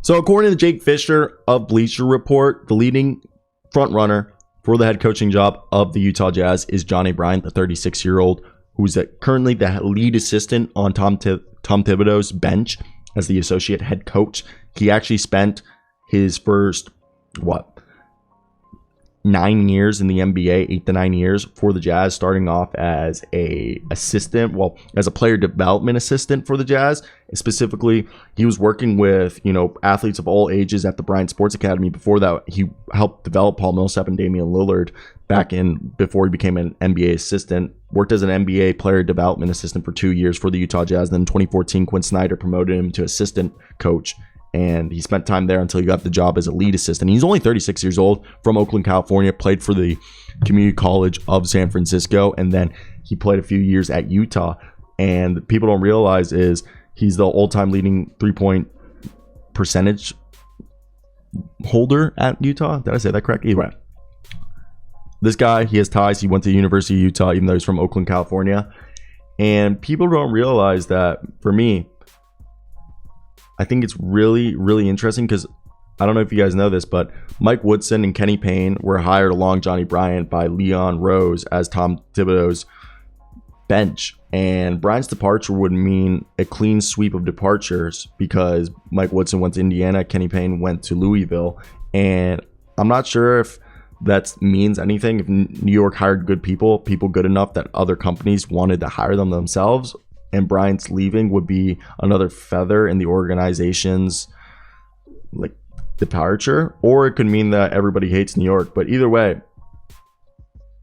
So according to Jake Fischer of Bleacher Report, the leading front runner for the head coaching job of the Utah Jazz is Johnnie Bryant, the 36-year-old, who's currently the lead assistant on Tom Thibodeau's bench as the associate head coach. He actually spent his first, 9 years in the NBA, 8 to 9 years for the Jazz, starting off as as a player development assistant for the Jazz. Specifically, he was working with, athletes of all ages at the Bryant Sports Academy. Before that, he helped develop Paul Millsap and Damian Lillard before he became an NBA assistant. Worked as an NBA player development assistant for 2 years for the Utah Jazz. Then in 2014, Quinn Snyder promoted him to assistant coach, and he spent time there until he got the job as a lead assistant. He's only 36 years old, from Oakland, California, played for the Community College of San Francisco, and then he played a few years at Utah. And people don't realize is he's the all-time leading three-point percentage holder at Utah. Did I say that correct? Either way. This guy, he has ties. He went to the University of Utah, even though he's from Oakland, California. And people don't realize that, for me, I think it's really, really interesting because I don't know if you guys know this, but Mike Woodson and Kenny Payne were hired along Johnnie Bryant by Leon Rose as Tom Thibodeau's bench. And Bryant's departure would mean a clean sweep of departures because Mike Woodson went to Indiana, Kenny Payne went to Louisville. And I'm not sure if that means anything. If New York hired good people good enough that other companies wanted to hire them themselves, and Bryant's leaving would be another feather in the organization's departure, or it could mean that everybody hates New York. But either way,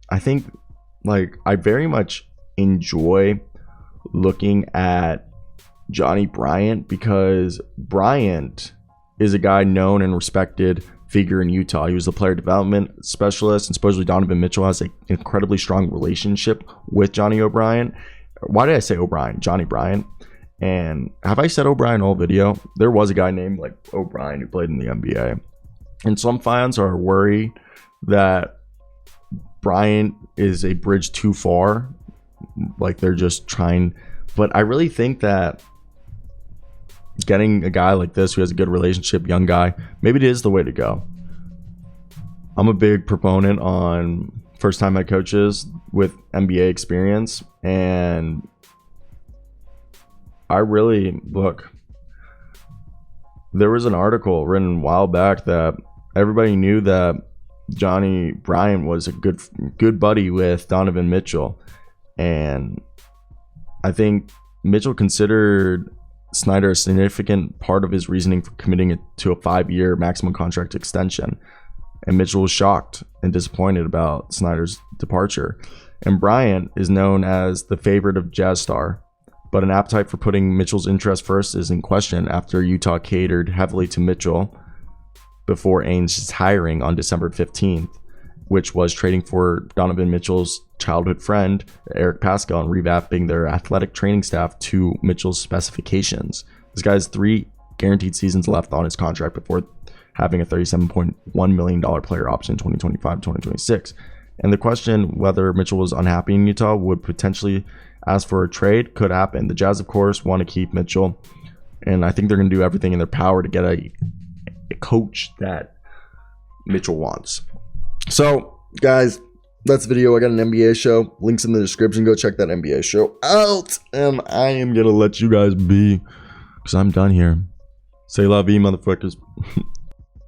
I think I very much enjoy looking at Johnnie Bryant because Bryant is a guy known and respected figure in Utah. He was the player development specialist, and supposedly Donovan Mitchell has an incredibly strong relationship with Johnny O'Brien. Why did I say O'Brien? Johnnie Bryant. And have I said O'Brien all video? There was a guy named O'Brien who played in the NBA. And some fans are worried that Bryant is a bridge too far. They're just trying. But I really think that getting a guy like this who has a good relationship, young guy, maybe it is the way to go. I'm a big proponent on first-time head coaches with NBA experience, and I really there was an article written a while back that everybody knew that Johnnie Bryant was a good buddy with Donovan Mitchell, and I think Mitchell considered Snyder a significant part of his reasoning for committing it to a 5-year maximum contract extension. And Mitchell was shocked and disappointed about Snyder's departure. And Bryant is known as the favorite of Jazz star, but an appetite for putting Mitchell's interest first is in question after Utah catered heavily to Mitchell before Ainge's hiring on December 15th, which was trading for Donovan Mitchell's childhood friend, Eric Pascal, and revamping their athletic training staff to Mitchell's specifications. This guy has 3 guaranteed seasons left on his contract before having a $37.1 million player option in 2025-2026. And the question whether Mitchell was unhappy in Utah would potentially ask for a trade could happen. The Jazz, of course, want to keep Mitchell, and I think they're going to do everything in their power to get a coach that Mitchell wants. So, guys, that's the video. I got an NBA show. Links in the description. Go check that NBA show out. And I am going to let you guys be because I'm done here. Say la vie, motherfuckers.